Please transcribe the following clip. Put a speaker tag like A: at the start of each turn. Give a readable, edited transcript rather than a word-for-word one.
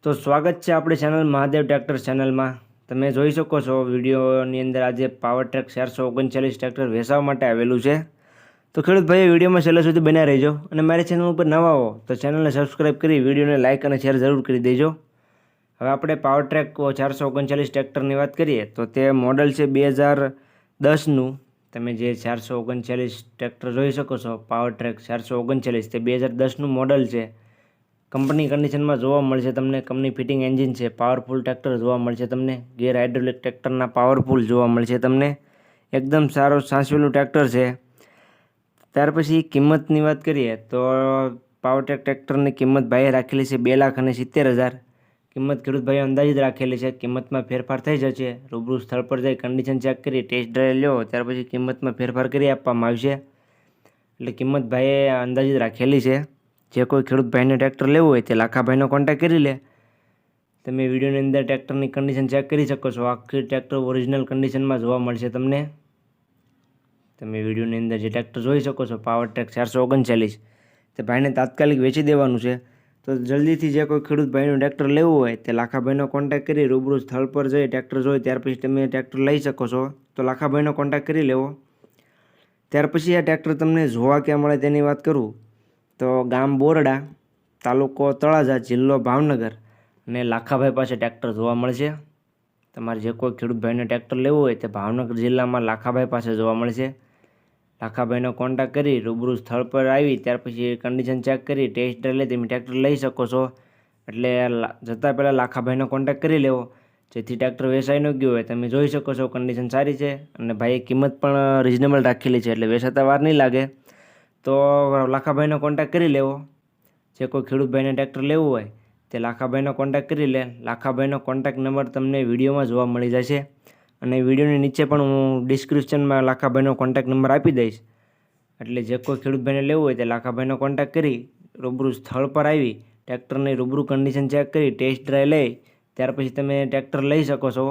A: તો સ્વાગત છે આપણી ચેનલ મહાદેવ ટ્રેક્ટર ચેનલમાં। તમે જોઈ શકો છો વિડીયોની અંદર આજે પાવર ટ્રેક 439 ટ્રેક્ટર વેચાવા માટે આવેલું છે। તો ખેડૂત ભાઈ વિડીયોમાં છેલ્લે સુધી બન્યા રહેજો અને મારી ચેનલ ઉપર નવા હો તો ચેનલને સબસ્ક્રાઈબ કરી વિડીયોને લાઇક અને શેર જરૂર કરી દેજો। હવે આપણે પાવર ટ્રેક 439 ટ્રેક્ટરની વાત કરીએ તો તે મોડલ છે 2010નું। તમે જે 439 ટ્રેક્ટર જોઈ શકો છો પાવર ટ્રેક 439 તે 2010નું મોડલ છે। કંપની કન્ડિશનમાં જોવા મળશે તમને। કંપની ફિટિંગ એન્જિન છે। પાવરફુલ ટ્રેક્ટર જોવા મળશે તમને। ગેર હાઇડ્રોલિક ટ્રેક્ટરના પાવરફુલ જોવા મળશે તમને। એકદમ સારો સાચવેલું ટ્રેક્ટર છે। ત્યાર પછી કિંમતની વાત કરીએ તો પાવર ટ્રેક ટ્રેક્ટરની કિંમત ભાઈએ રાખેલી છે 2,70,000। કિંમત ખેડૂત ભાઈએ અંદાજિત રાખેલી છે। કિંમતમાં ફેરફાર થઈ જશે। રૂબરૂ સ્થળ પર જઈ કન્ડિશન ચેક કરી ટેસ્ટ ડ્રાઈવ લો ત્યાર પછી કિંમતમાં ફેરફાર કરી આપવામાં આવશે। એટલે કિંમત ભાઈએ અંદાજિત રાખેલી છે। જે કોઈ ખેડૂત ભાઈને ટ્રેક્ટર લેવું હોય તે લાખાભાઈનો કોન્ટેક્ટ કરી લે। તમે વિડીયોની અંદર ટ્રેક્ટરની કન્ડિશન ચેક કરી શકો છો। આખી ટ્રેક્ટર ઓરિજિનલ કન્ડિશનમાં જોવા મળશે તમને। તમે વિડીયોની અંદર જે ટ્રેક્ટર જોઈ શકો છો પાવર ટ્રેક 439 તે ભાઈને તાત્કાલિક વેચી દેવાનું છે। તો જલ્દીથી જે કોઈ ખેડૂત ભાઈનું ટ્રેક્ટર લેવું હોય તે લાખાભાઈનો કોન્ટેક્ટ કરી રૂબરૂ સ્થળ પર જઈ ટ્રેક્ટર જોઈ ત્યાર પછી તમે ટ્રેક્ટર લઈ શકો છો। તો લાખાભાઈનો કોન્ટેક્ટ કરી લેવો। ત્યાર પછી આ ટ્રેક્ટર તમને જોવા ક્યાં મળે તેની વાત કરું તો ગામ બોરડા, તાલુકો તળાજા, જિલ્લો ભાવનગર અને લાખાભાઈ પાસે ટ્રેક્ટર જોવા મળશે। તમારે જે કોઈ ખેડૂત ભાઈને ટ્રેક્ટર લેવું હોય તે ભાવનગર જિલ્લામાં લાખાભાઈ પાસે જોવા મળશે। લાખાભાઈનો કોન્ટેક્ટ કરી રૂબરૂ સ્થળ પર આવી ત્યાર પછી કન્ડિશન ચેક કરી ટેસ્ટ ડ્રાઈવ લઈ તમે ટ્રેક્ટર લઈ શકો છો। એટલે જતાં પહેલાં લાખાભાઈનો કોન્ટેક્ટ કરી લેવો જેથી ટ્રેક્ટર વેચાઈ ન ગયું હોય। તમે જોઈ શકો છો કન્ડિશન સારી છે અને ભાઈએ કિંમત પણ રિઝનેબલ રાખેલી છે એટલે વેચાતા વાર નહીં લાગે। તો લાખાભાઈનો કોન્ટેક્ટ કરી લેવો। જે કોઈ ખેડૂત ભાઈને ટ્રેક્ટર લેવું હોય તે લાખાભાઈનો કોન્ટેક્ટ કરી લે। લાખાભાઈનો કોન્ટેક્ટ નંબર તમને વિડીયોમાં જોવા મળી જશે અને વિડીયોની નીચે પણ હું ડિસ્ક્રિપ્શનમાં લાખાભાઈનો કોન્ટેક્ટ નંબર આપી દઈશ। એટલે જે કોઈ ખેડૂત ભાઈને લેવું હોય તે લાખાભાઈનો કોન્ટેક્ટ કરી રૂબરૂ સ્થળ પર આવી ટ્રેક્ટરની રૂબરૂ કન્ડિશન ચેક કરી ટેસ્ટ ડ્રાઈવ લઈ ત્યાર પછી તમે ટ્રેક્ટર લઈ શકો છો।